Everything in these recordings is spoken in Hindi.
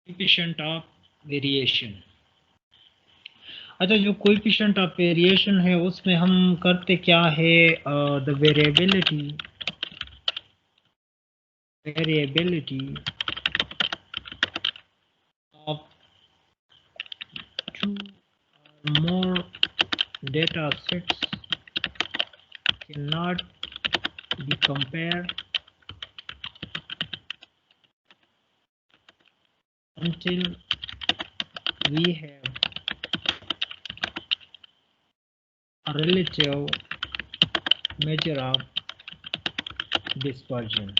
Coefficient of variation. अच्छा, जो कोएफिशिएंट ऑफ वेरिएशन है उसमें हम करते क्या है, the variability of two or more data sets cannot be compared until we have a relative measure of dispersion.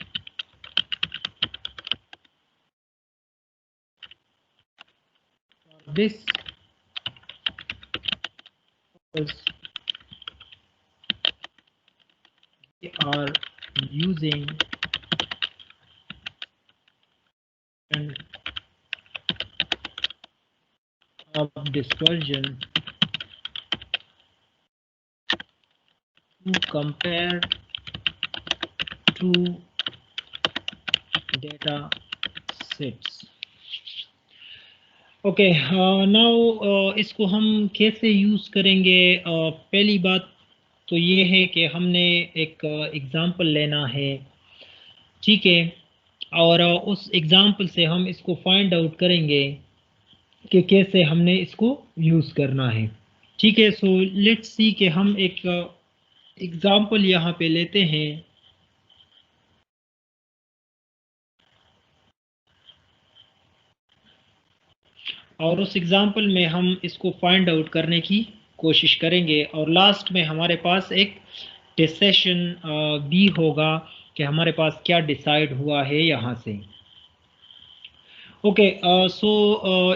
This is we are using and of dispersion to compare two data sets. Okay, now इसको हम कैसे यूज़ करेंगे? पहली बात तो ये है कि हमने एक एग्ज़ाम्पल लेना है, ठीक है, और उस एग्ज़ाम्पल से हम इसको फाइंड आउट करेंगे कि कैसे हमने इसको यूज़ करना है। ठीक है, सो लेट्स सी कि हम एक एग्ज़ाम्पल यहाँ पे लेते हैं। और उस एग्ज़ाम्पल में हम इसको फाइंड आउट करने की कोशिश करेंगे और लास्ट में हमारे पास एक डिसीशन भी होगा कि हमारे पास क्या डिसाइड हुआ है यहाँ से। ओके, सो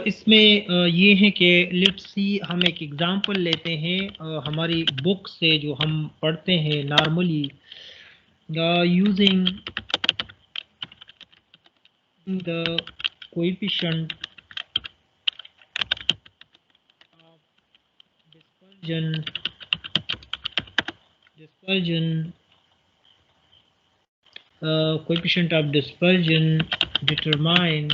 इसमें ये है कि लेट्स सी हम एक एग्ज़ाम्पल लेते हैं हमारी बुक से जो हम पढ़ते हैं normally, using the coefficient of dispersion coefficient of dispersion determine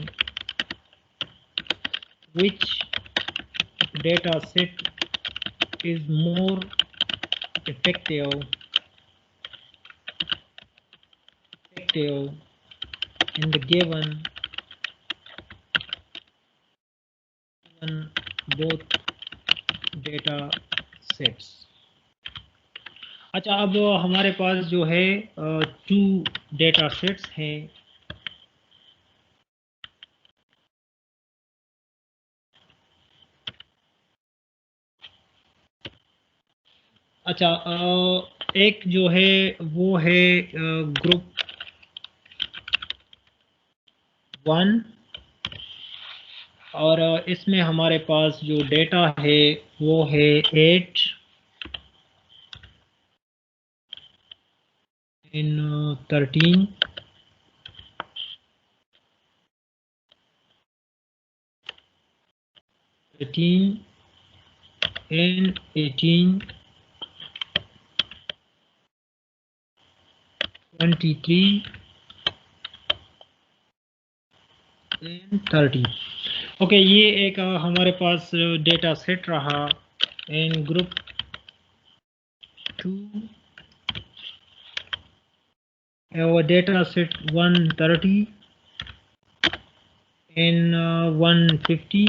which data set is more effective in the given both data sets. अच्छा, अब हमारे पास जो है टू डेटा सेट्स हैं। अच्छा, एक जो है वो है ग्रुप 1 और इसमें हमारे पास जो डेटा है वो है 8 in 13 and 18, 23 and 30। ओके, ये एक हमारे पास डेटा सेट रहा। इन ग्रुप 2 और data set 130 and 150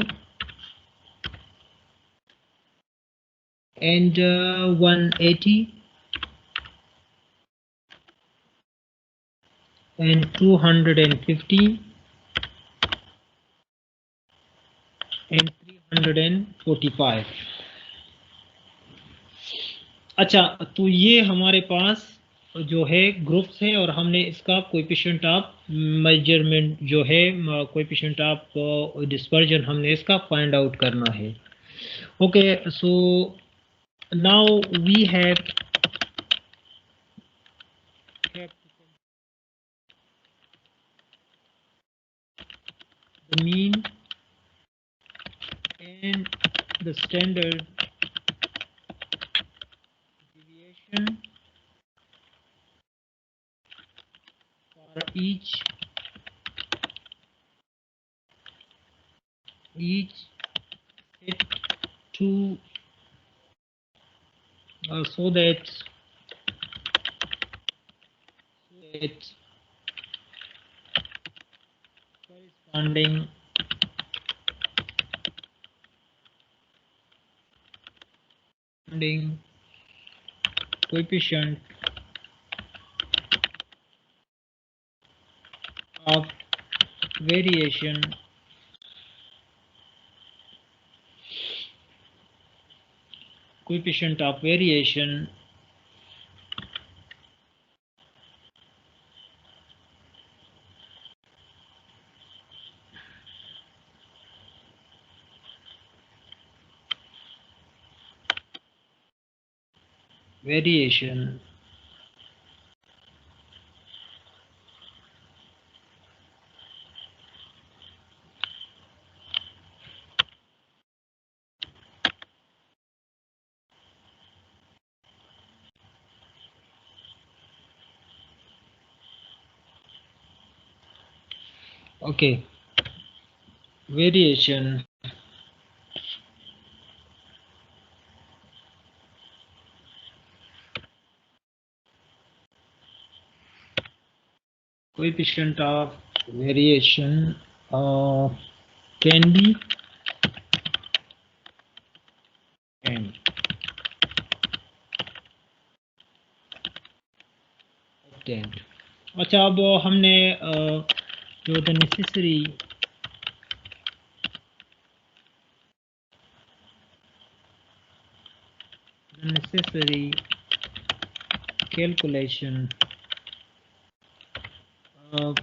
and 180 and 250 and 345। अच्छा, तो ये हमारे पास जो है ग्रुप्स हैं और हमने इसका कोएफिशिएंट ऑफ मेजरमेंट जो है कोएफिशिएंट ऑफ डिस्पर्जन हमने इसका फाइंड आउट करना है। Okay, so now we have the mean and the standard deviation for each each set to so that corresponding coefficient of variation okay variation coefficient of variation can be obtained. अच्छा अब हमने जो the necessary calculation are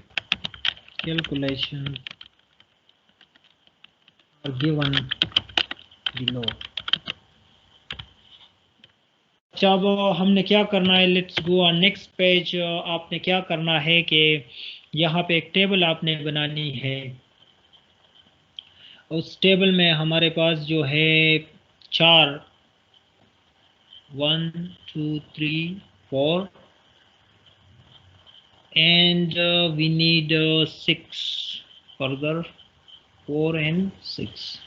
given below. अच्छा अब हमने क्या करना है, let's go on next page. आपने क्या करना है कि यहाँ पे एक टेबल आपने बनानी है। उस टेबल में हमारे पास जो है 4 1 2 3 4 and we need 6 further 4 and 6.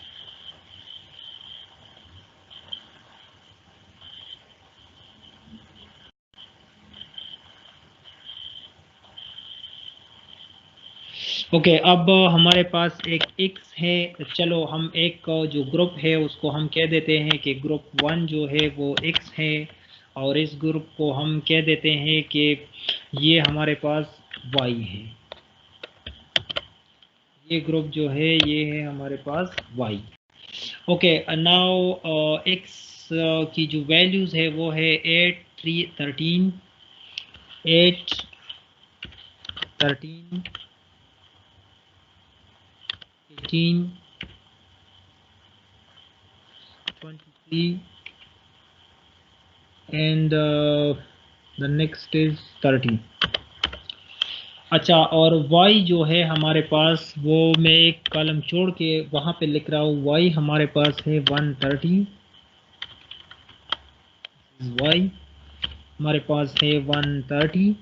Okay अब हमारे पास एक x है। चलो हम एक जो ग्रुप है उसको हम कह देते हैं कि ग्रुप 1 जो है वो x है, और इस ग्रुप को हम कह देते हैं कि ये हमारे पास y है। ये ग्रुप जो है ये है हमारे पास y। ओके नाउ x की जो वैल्यूज है वो है 8 3 13 8 13 18 23 and the next is 30. अच्छा और y जो है हमारे पास वो मैं एक कॉलम छोड़ के वहाँ पे लिख रहा हूँ। y हमारे पास है 130, y हमारे पास है 130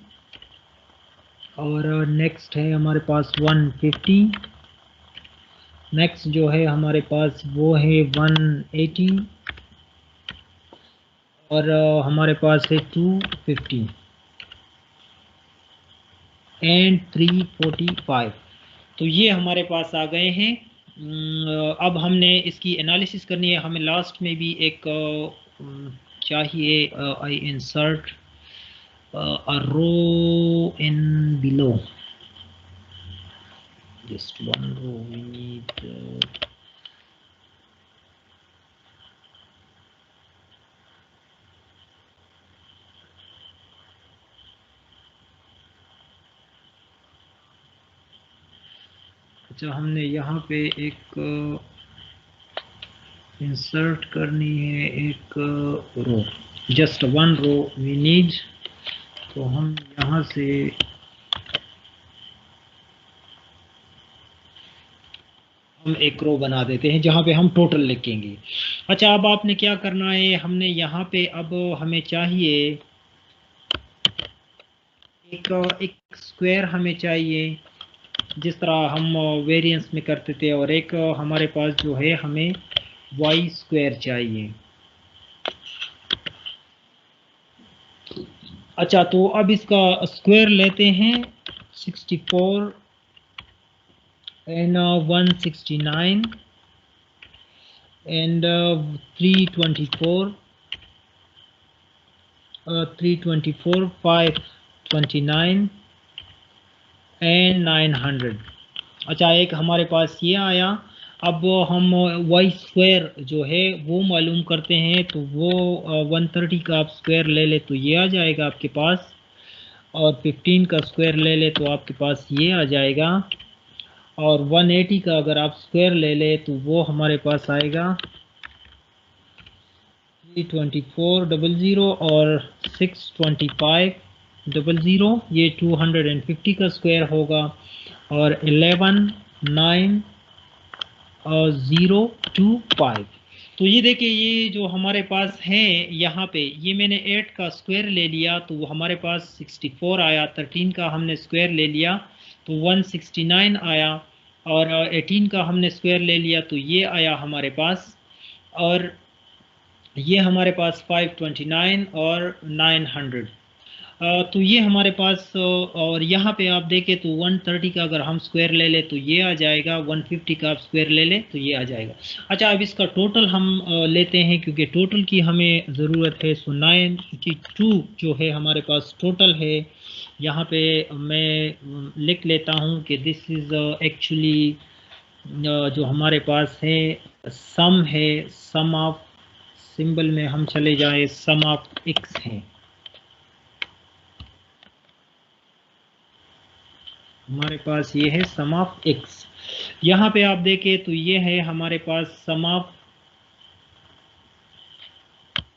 और नेक्स्ट है हमारे पास 150, नेक्स्ट जो है हमारे पास वो है 180 और हमारे पास है 250 एंड 345। तो ये हमारे पास आ गए हैं। अब हमने इसकी एनालिसिस करनी है। हमें लास्ट में भी एक चाहिए आई insert a row in below, just one row we need अच्छा हमने यहाँ पे एक इंसर्ट करनी है एक row, just one row we need. तो हम यहाँ से हम एक रो बना देते हैं जहाँ पे हम टोटल लिखेंगे। अच्छा अब आपने क्या करना है, हमने यहाँ पे अब हमें चाहिए एक स्क्वायर हमें चाहिए जिस तरह हम वेरिएंस में करते थे, और एक हमारे पास जो है हमें वाई स्क्वायर चाहिए। अच्छा, तो अब इसका स्क्वायर लेते हैं। 64 and 169 and 324 324 529 एंड 900। अच्छा, एक हमारे पास ये आया। अब हम वाई स्क्वायर जो है वो मालूम करते हैं, तो वो 130 का आप स्क्वायर ले ले तो ये आ जाएगा आपके पास, और 15 का स्क्वायर ले ले तो आपके पास ये आ जाएगा, और 180 का अगर आप स्क्वायर ले ले तो वो हमारे पास आएगा 32400 और 62500, ये 250 का स्क्वायर होगा, और 11925। तो ये देखिए, ये जो हमारे पास है यहाँ पे, ये मैंने 8 का स्क्वायर ले लिया तो वो हमारे पास 64 आया। 13 का हमने स्क्वायर ले लिया तो 169 आया, और 18 का हमने स्क्वायर ले लिया तो ये आया हमारे पास, और ये हमारे पास 529 और 900। तो ये हमारे पास, और यहाँ पे आप देखें तो 130 का अगर हम स्क्वायर ले ले तो ये आ जाएगा, 150 का आप स्क्वायर ले ले तो ये आ जाएगा। अच्छा, अब इसका टोटल हम लेते हैं, क्योंकि टोटल की हमें ज़रूरत है। सो 92 जो है हमारे पास टोटल है। यहाँ पे मैं लिख लेता हूँ कि दिस इज़ एक्चुअली जो हमारे पास है सम है, सम ऑफ, सिंबल में हम चले जाए, सम ऑफ एक्स है। हमारे पास ये है सम ऑफ एक्स। यहाँ पे आप देखें तो ये है हमारे पास सम ऑफ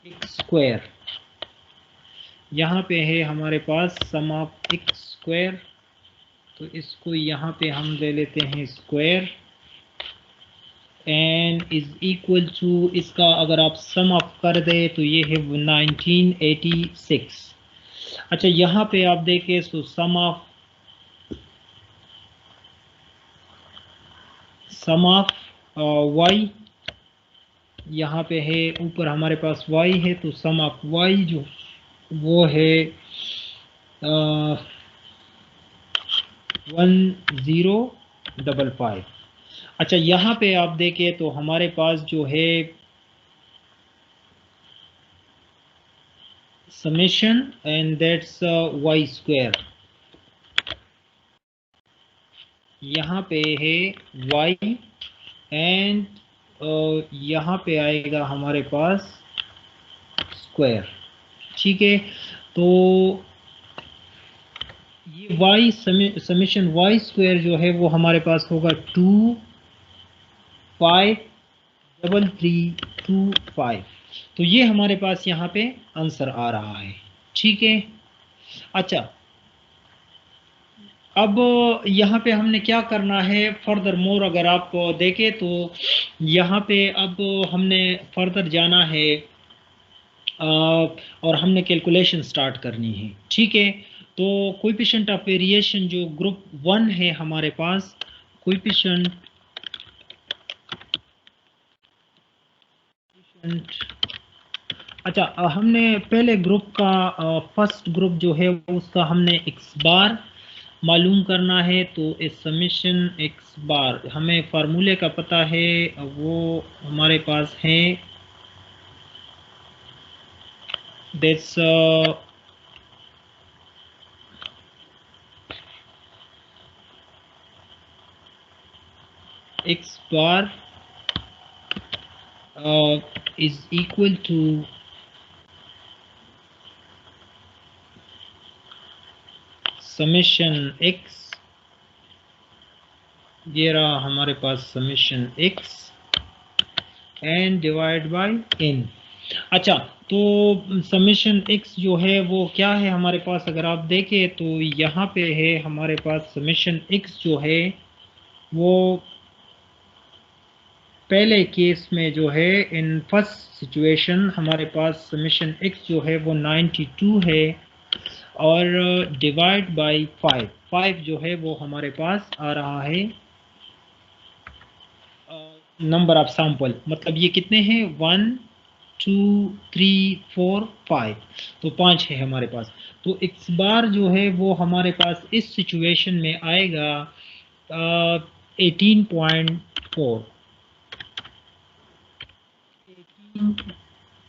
एक्स स्क्वायर। यहाँ पे है हमारे पास सम ऑफ एक्स स्क्वायर, तो इसको यहाँ पे हम ले लेते हैं square, and is equal to, इसका अगर आप सम ऑफ कर दे तो ये है 1986। अच्छा, यहाँ पे आप देखें तो सम ऑफ वाई, यहाँ पे है ऊपर हमारे पास वाई है, तो सम ऑफ वाई जो वो है 1055। अच्छा, यहाँ पे आप देखें तो हमारे पास जो है summation, and that's why square. यहाँ पे है वाई, एंड यहाँ पे आएगा हमारे पास स्क्वायर। ठीक है, तो ये वाई समेशन वाई स्क्वायर जो है वो हमारे पास होगा 253325। तो ये हमारे पास यहाँ पे आंसर आ रहा है। ठीक है। अच्छा, अब यहाँ पे हमने क्या करना है फर्दर मोर, अगर आप देखें तो यहाँ पे अब हमने फर्दर जाना है, और हमने कैलकुलेशन स्टार्ट करनी है। ठीक है, तो कोएफिशिएंट ऑफ वेरिएशन जो ग्रुप 1 है हमारे पास, कोएफिशिएंट, अच्छा हमने पहले ग्रुप का फर्स्ट ग्रुप जो है उसका हमने एक्स बार मालूम करना है। तो इस समेशन एक्स बार, हमें फार्मूले का पता है, वो हमारे पास है, that's X bar is equal to summation X, ये रहा हमारे पास summation X, and divide by N. अच्छा, तो समेशन एक्स जो है वो क्या है हमारे पास, अगर आप देखें तो यहाँ पे है हमारे पास समेशन एक्स जो है वो पहले केस में जो है, इन फर्स्ट सिचुएशन हमारे पास समेशन एक्स जो है वो 92 है, और डिवाइड बाय 5। 5 जो है वो हमारे पास आ रहा है नंबर ऑफ सैंपल, मतलब ये कितने हैं 1 2 3 4 5, तो 5 है हमारे पास। तो इस बार जो है वो हमारे पास इस सिचुएशन में आएगा 18.4।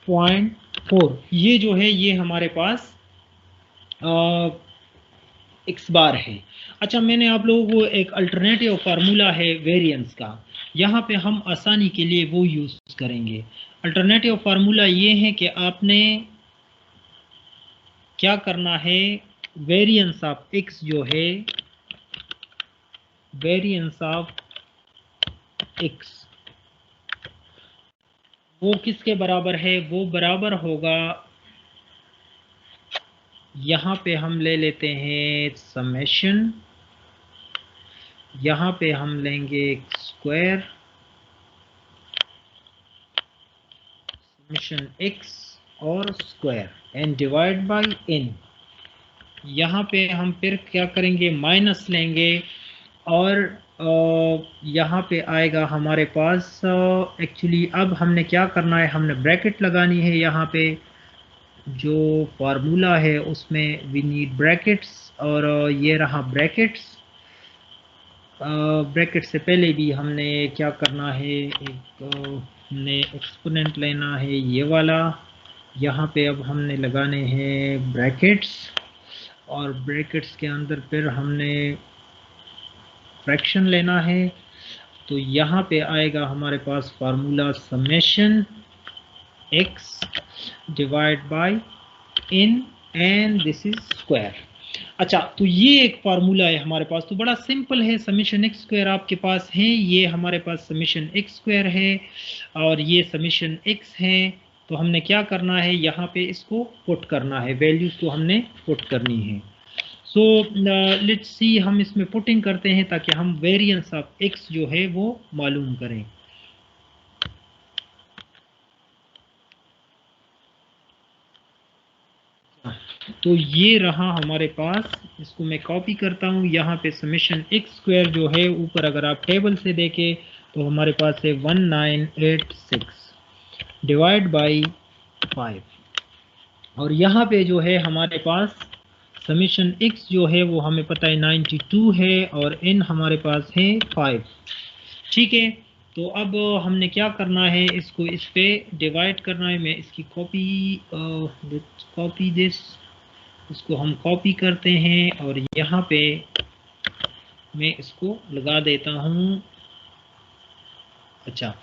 18.4 ये जो है ये हमारे पास एक्स बार है। अच्छा, मैंने आप लोगों को एक अल्टरनेटिव फार्मूला है वेरिएंस का, यहाँ पे हम आसानी के लिए वो यूज करेंगे। अल्टरनेटिव फार्मूला ये है कि आपने क्या करना है, वेरिएंस ऑफ एक्स जो है, वेरिएंस ऑफ एक्स वो किसके बराबर है, वो बराबर होगा, यहाँ पे हम ले लेते हैं समेशन, यहाँ पे हम लेंगे स्क्वायर समेशन एक्स और square and divide by n. यहाँ पे हम फिर क्या करेंगे, माइनस लेंगे और यहाँ पे आएगा हमारे पास एक्चुअली अब हमने क्या करना है, हमने ब्रैकेट लगानी है। यहाँ पे जो फार्मूला है उसमें वी नीड ब्रैकेट्स, और ये रहा ब्रैकेट्स। ब्रैकेट से पहले भी हमने क्या करना है, एक हमने एक्सपोनेंट लेना है ये वाला, यहाँ पे अब हमने लगाने हैं ब्रैकेट्स, और ब्रैकेट्स के अंदर फिर हमने फ्रैक्शन लेना है। तो यहाँ पे आएगा हमारे पास formula summation X divide by N and this is square. अच्छा, तो ये एक फार्मूला है हमारे पास, तो बड़ा सिंपल है। समीशन एक्स स्क्वायर आपके पास है, ये हमारे पास समीशन एक्स स्क्वायर है और ये समीशन एक्स है। तो हमने क्या करना है, यहाँ पे इसको पुट करना है, वैल्यूज को हमने पुट करनी है। सो लेट्स सी, हम इसमें पुटिंग करते हैं ताकि हम वेरिएंस ऑफ एक्स जो है वो मालूम करें। तो ये रहा हमारे पास, इसको मैं कॉपी करता हूँ। यहाँ पे समीशन एक्स स्क्वायर जो है ऊपर अगर आप टेबल से देखें तो हमारे पास है 1986 डिवाइड बाई 5, और यहाँ पे जो है हमारे पास समीशन एक्स जो है वो हमें पता है 92 है और एन हमारे पास है 5। ठीक है, तो अब हमने क्या करना है, इसको इस पे डिवाइड करना है। मैं इसकी कॉपी दिस, इसको हम कॉपी करते हैं और यहाँ पे मैं इसको लगा देता हूँ। अच्छा,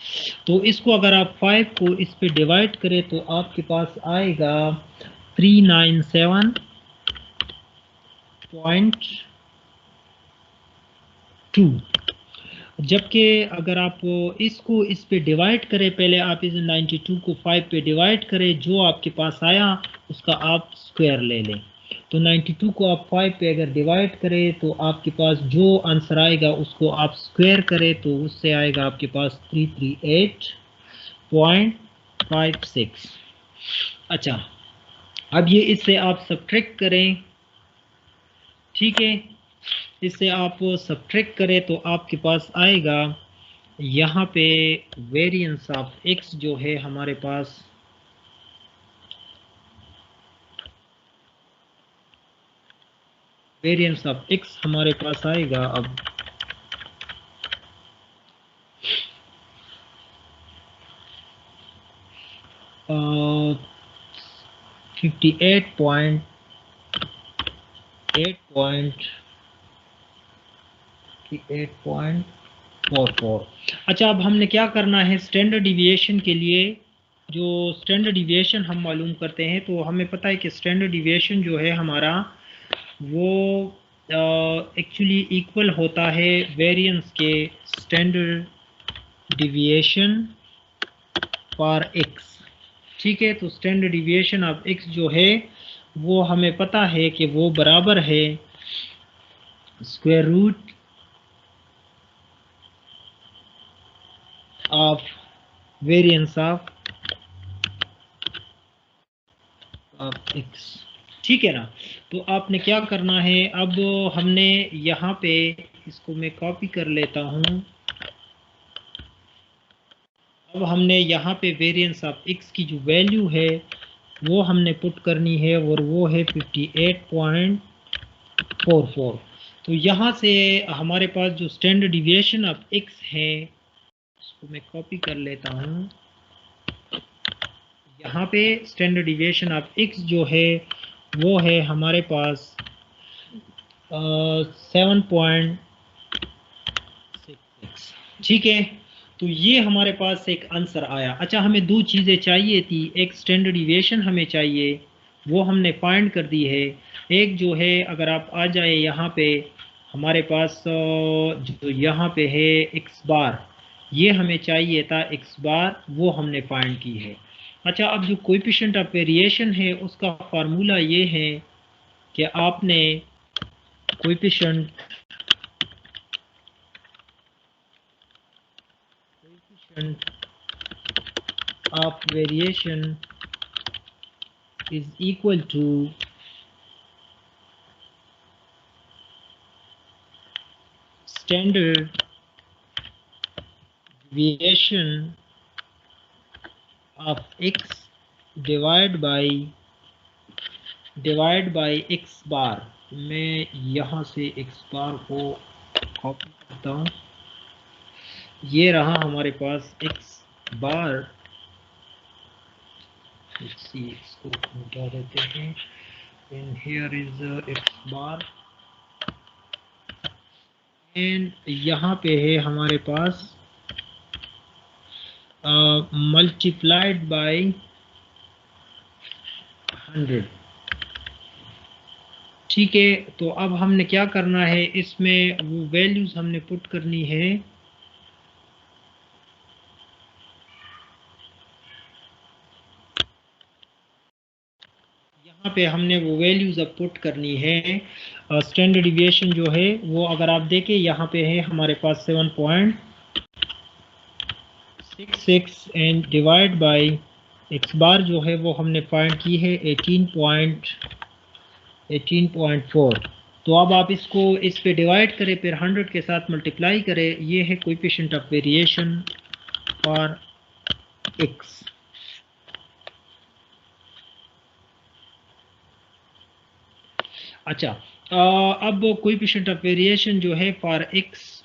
तो इसको अगर आप 5 को इस पे डिवाइड करें तो आपके पास आएगा 397.2, जबकि अगर आप इसको इस पे डिवाइड करें, पहले आप इस 92 को 5 पे डिवाइड करें, जो आपके पास आया उसका आप स्क्वायर ले लें। तो 92 को आप 5 पे अगर डिवाइड करें तो आपके पास जो आंसर आएगा उसको आप स्क्वायर करें तो उससे आएगा आपके पास 338.56। अच्छा, अब ये इससे आप सब्ट्रैक्ट करें। ठीक है, इससे आप सब्ट्रैक्ट करें तो आपके पास आएगा यहाँ पे वेरिएंस ऑफ एक्स जो है हमारे पास वेरिएंस ऑफ एक्स हमारे पास आएगा अब 58.44। अच्छा, अब हमने क्या करना है, स्टैंडर्ड डिविएशन के लिए जो स्टैंडर्ड डिविएशन हम मालूम करते हैं, तो हमें पता है कि स्टैंडर्ड डिविएशन जो है हमारा वो एक्चुअली इक्वल होता है वेरिएंस के स्टैंडर्ड डिविएशन फॉर एक्स। ठीक है, तो स्टैंडर्ड डिविएशन ऑफ एक्स जो है वो हमें पता है कि वो बराबर है square root of variance of x. ठीक है ना। तो आपने क्या करना है, अब हमने यहाँ पे, इसको मैं कॉपी कर लेता हूँ। अब हमने यहाँ पे वेरिएंस ऑफ x की जो वैल्यू है वो हमने पुट करनी है, और वो है 58.44। तो यहाँ से हमारे पास जो स्टैंडर्ड डिविएशन ऑफ x है, इसको मैं कॉपी कर लेता हूँ। यहाँ पे स्टैंडर्ड डिविएशन ऑफ x जो है वो है हमारे पास 7.66। ठीक है, तो ये हमारे पास एक आंसर आया। अच्छा, हमें दो चीज़ें चाहिए थी, एक स्टैंडर्ड डिविएशन हमें चाहिए, वो हमने फाइंड कर दी है। एक जो है, अगर आप आ जाए यहाँ पे, हमारे पास जो यहाँ पे है एक्स बार, ये हमें चाहिए था एक्स बार, वो हमने फाइंड की है। अच्छा, अब जो कोएफिशिएंट ऑफ वेरिएशन है उसका फार्मूला ये है कि आपने coefficient of variation is equal to standard deviation of x divided by x बार। मैं यहाँ से x बार को कॉपी करता हूँ, ये रहा हमारे पास x बार। इसको मिटा देते हैं, and here is x bar, and यहाँ पे है हमारे पास मल्टीप्लाइड बाय 100। ठीक है, तो अब हमने क्या करना है, इसमें वो वैल्यूज हमने पुट करनी है। यहाँ पे हमने वो वैल्यूज अब पुट करनी है। स्टैंडर्ड डिविएशन जो है वो अगर आप देखें यहाँ पे है हमारे पास 7.66 एंड डिवाइड बाय एक्स बार जो है वो हमने फाइंड की है 18.4। तो अब आप इसको इस पे डिवाइड करें, फिर 100 के साथ मल्टीप्लाई करें, ये है coefficient of variation for x. अच्छा, अब कोएफिशिएंट ऑफ वेरिएशन जो है फॉर एक्स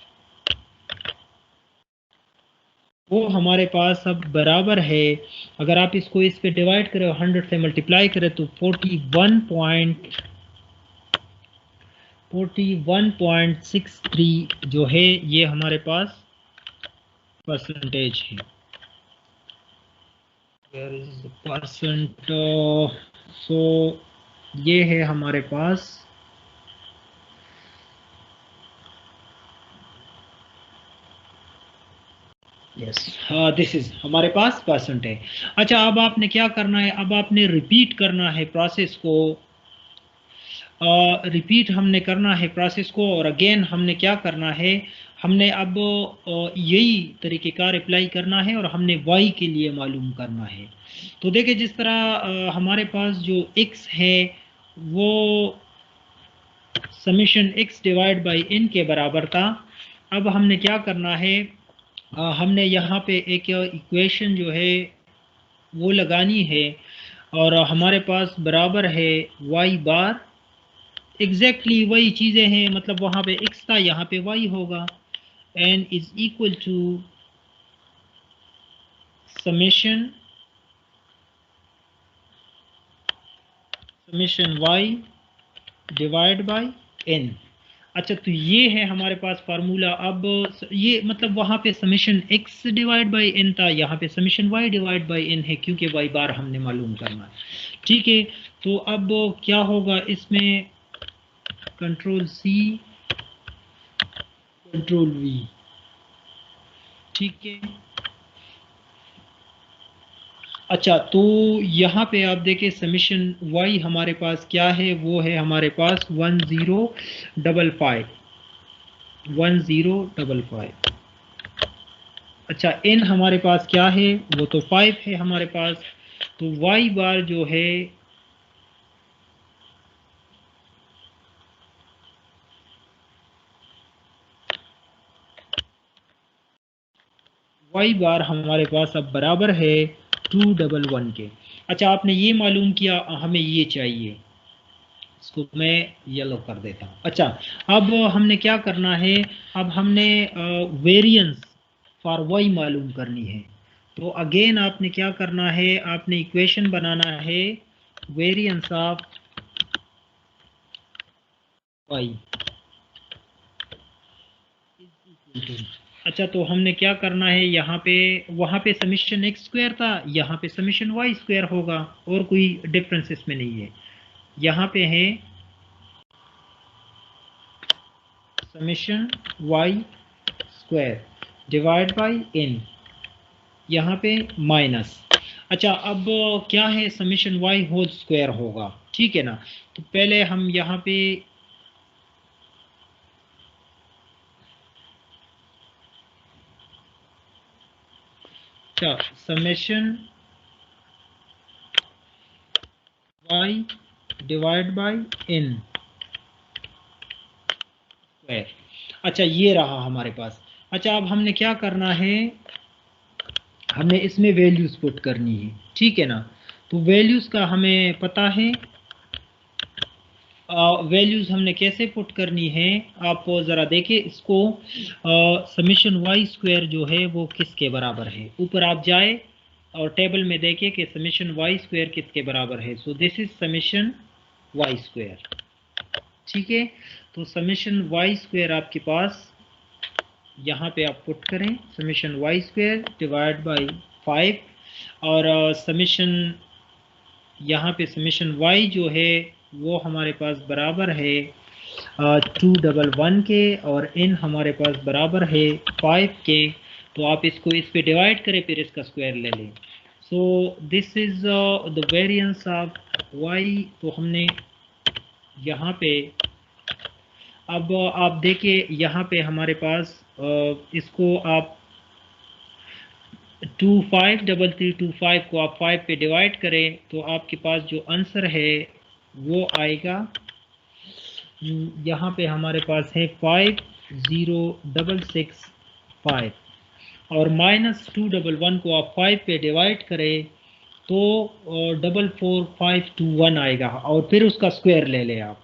वो हमारे पास अब बराबर है, अगर आप इसको इस पे डिवाइड करें 100 से मल्टीप्लाई करें तो 41.63 जो है ये हमारे पास परसेंटेज है। वेयर इज परसेंट, सो ये है हमारे पास यस, दिस इज हमारे पास परसेंट है। अच्छा, अब आपने क्या करना है, अब आपने रिपीट करना है प्रोसेस को, रिपीट हमने करना है प्रोसेस को, और अगेन हमने क्या करना है, हमने अब यही तरीक़ेकार अप्लाई करना है और हमने y के लिए मालूम करना है। तो देखिए, जिस तरह हमारे पास जो x है वो summation x divide by n के बराबर था। अब हमने क्या करना है, हमने यहाँ पे एक इक्वेशन जो है वो लगानी है, और हमारे पास बराबर है y बार, एग्जैक्टली वही चीज़ें हैं, मतलब वहाँ पे x था, यहाँ पे y होगा, n is equal to summation y divide by n। अच्छा, तो ये है हमारे पास फार्मूला। अब ये मतलब वहाँ पे summation x divide by n था, यहाँ पे summation y divide by n है, क्योंकि y बार हमने मालूम करना है। ठीक है, तो अब क्या होगा इसमें, कंट्रोल C कंट्रोल V। ठीक है, अच्छा, तो यहाँ पे आप देखें समीशन y हमारे पास क्या है, वो है हमारे पास 1055। अच्छा, n हमारे पास क्या है, वो तो 5 है हमारे पास। तो y बार जो है वाई बार हमारे पास अब बराबर है 211 के। अच्छा, आपने ये मालूम किया, हमें ये चाहिए, इसको मैं येलो कर देता हूँ। अच्छा, अब हमने क्या करना है, अब हमने वेरिएंस फॉर वाई मालूम करनी है। तो अगेन आपने क्या करना है, आपने इक्वेशन बनाना है वेरिएंस ऑफ वाई। अच्छा, तो हमने क्या करना है, यहाँ पे वहाँ पे समीशन एक्स स्क्वायर था, यहाँ पे समीशन वाई स्क्वायर होगा, और कोई डिफरेंस इसमें नहीं है। यहाँ पे है summation y square divide by n, यहाँ पे माइनस। अच्छा, अब क्या है, समीशन वाई होल स्क्वायर होगा, ठीक है ना। तो पहले हम यहाँ पे summation y divide by n square. अच्छा, ये रहा हमारे पास। अच्छा, अब हमने क्या करना है, हमने इसमें वैल्यूज पुट करनी है, ठीक है ना। तो वैल्यूज का हमें पता है, वैल्यूज हमने कैसे पुट करनी है, आप ज़रा देखिए इसको। समीशन वाई स्क्वायर जो है वो किसके बराबर है, ऊपर आप जाए और टेबल में देखिए कि समीशन वाई स्क्वायर किसके बराबर है। So this is summation y square, ठीक है। तो समीशन वाई स्क्वायर आपके पास यहाँ पे आप पुट करें, summation y square divide by 5, और समीशन यहाँ पे समीशन वाई जो है वो हमारे पास बराबर है 211 के, और इन हमारे पास बराबर है 5 के। तो आप इसको इस पे डिवाइड करें, फिर इसका स्क्वायर ले लें। So this is the variance of y. तो हमने यहाँ पे, अब आप देखिए यहाँ पे हमारे पास इसको आप 253325 को आप 5 पे डिवाइड करें, तो आपके पास जो आंसर है वो आएगा, यहाँ पे हमारे पास है 50665, और -211 को आप 5 पे डिवाइड करें तो 44521 आएगा, और फिर उसका स्क्वायर ले लें आप,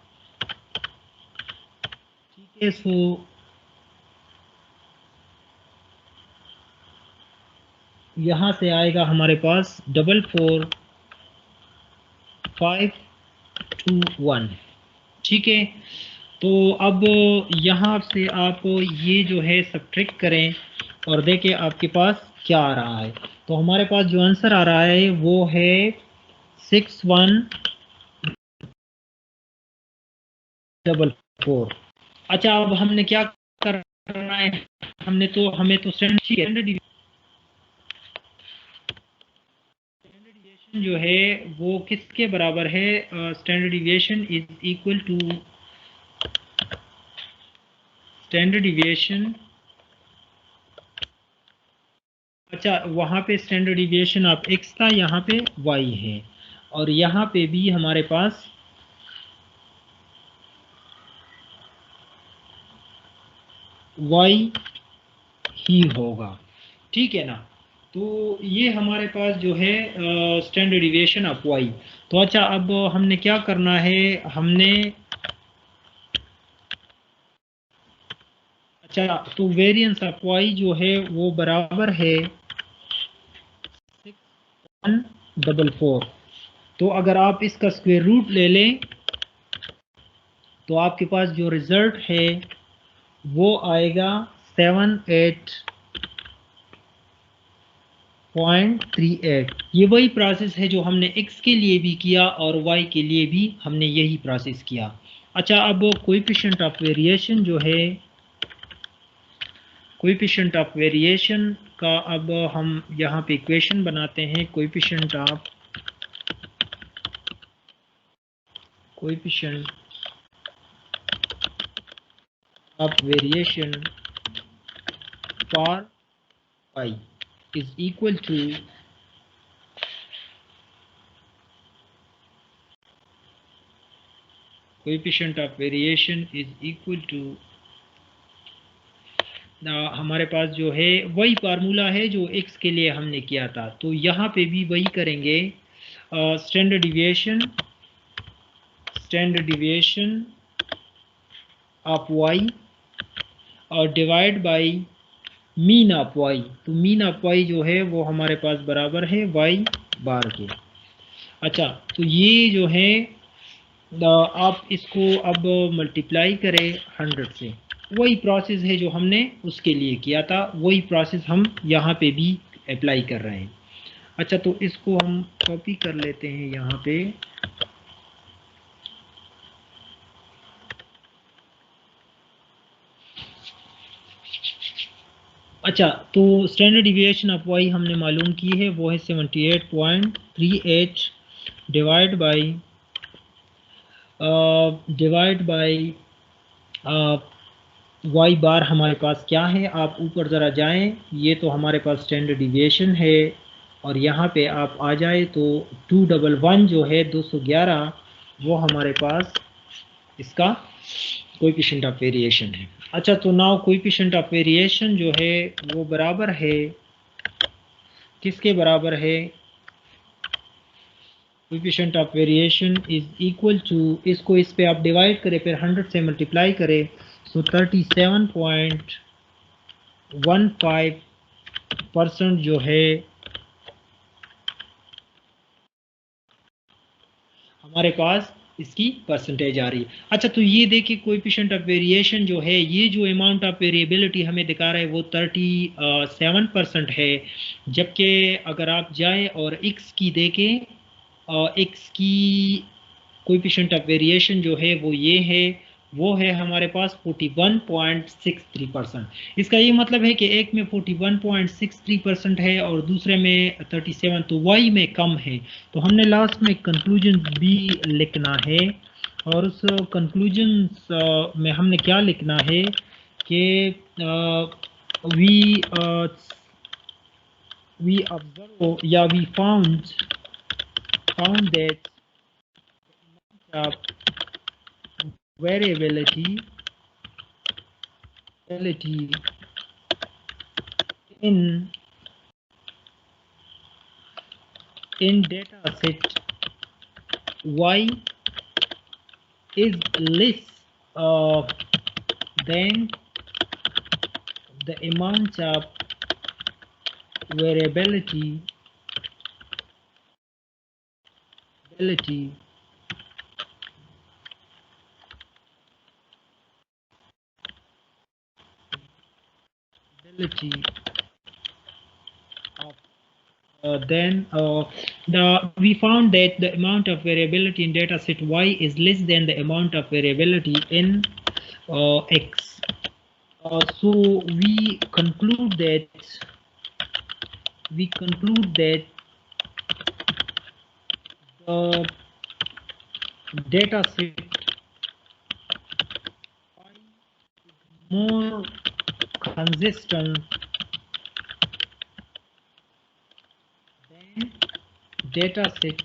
ठीक है। सो यहाँ से आएगा हमारे पास 44521, ठीक है। तो अब यहाँ से आप ये जो है सब्ट्रैक्ट करें और देखें आपके पास क्या आ रहा है। तो हमारे पास जो आंसर आ रहा है वो है 6144। अच्छा, अब हमने क्या करना है, हमें तो स्टैंडर्ड डिविएशन जो है वो किसके बराबर है, standard deviation is equal to standard deviation. अच्छा, वहाँ पे स्टैंडर्ड डिविएशन ऑफ x था, यहाँ पे y है, और यहाँ पे भी हमारे पास y ही होगा, ठीक है ना। तो ये हमारे पास जो है स्टैंडर्ड डिविएशन ऑफ y। तो अच्छा, अब हमने क्या करना है, हमने, अच्छा, तो वेरिएंस ऑफ y जो है वो बराबर है 6144। तो अगर आप इसका स्क्वायर रूट ले लें तो आपके पास जो रिजल्ट है वो आएगा 78.38। ये वही प्रोसेस है जो हमने x के लिए भी किया और y के लिए भी हमने यही प्रोसेस किया। अच्छा, अब कोएफिशिएंट ऑफ वेरिएशन जो है, कोएफिशिएंट ऑफ वेरिएशन का अब हम यहाँ पे इक्वेशन बनाते हैं, coefficient of variation for y is equal to coefficient of variation is equal to हमारे पास जो है वही फार्मूला है जो x के लिए हमने किया था, तो यहाँ पे भी वही करेंगे। स्टैंडर्ड डिविएशन ऑफ y और divide by mean of y। तो मीन ऑफ y जो है वो हमारे पास बराबर है y बार के। अच्छा, तो ये जो है आप इसको अब मल्टीप्लाई करें 100 से। वही प्रोसेस है जो हमने उसके लिए किया था, वही प्रोसेस हम यहाँ पे भी अप्लाई कर रहे हैं। अच्छा, तो इसको हम कॉपी कर लेते हैं यहाँ पे। अच्छा, तो स्टैंडर्ड डिविएशन ऑफ वाई हमने मालूम की है, वो है 78.38 डिवाइड बाय वाई बार हमारे पास क्या है। आप ऊपर ज़रा जाएं, ये तो हमारे पास स्टैंडर्ड डिविएशन है, और यहाँ पे आप आ जाए तो 211 जो है 211 वो हमारे पास इसका कोएफिशिएंट ऑफ वेरिएशन है। अच्छा, तो नाउ कोएफिशिएंट ऑफ वेरिएशन जो है वो बराबर है, किसके बराबर है? Coefficient of variation is equal to, इसको इस पे आप डिवाइड करें, फिर 100 से मल्टीप्लाई करें, सो 37.15% जो है हमारे पास इसकी परसेंटेज आ रही है। अच्छा, तो ये देखिए कोएफिशिएंट ऑफ वेरिएशन जो है, ये जो अमाउंट ऑफ वेरिएबिलिटी हमें दिखा रहा है वो 37% है, जबकि अगर आप जाएं और x की देखें, x की कोएफिशिएंट ऑफ वेरिएशन जो है वो ये है, वो है हमारे पास 41.63%। इसका ये मतलब है कि एक में 41.63% है और दूसरे में 37, तो y में कम है। तो हमने लास्ट में कंक्लूजन भी लिखना है, और उस कंक्लूजन में हमने क्या लिखना है कि वी ऑब्जर्व या we found that variability in data set y is less than the amount of variability of we found that the amount of variability in data set y is less than the amount of variability in x. So we conclude that the data set more consistent than data set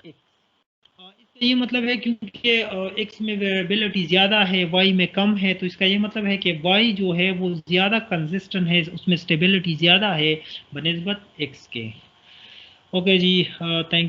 x। इसका ये मतलब है क्योंकि x में वेरिएबिलिटी ज़्यादा है, y में कम है, तो इसका ये मतलब है कि y जो है वो ज़्यादा कंसिस्टेंट है, उसमें स्टेबिलिटी ज़्यादा है बनिस्बत x के। ओके जी, थैंक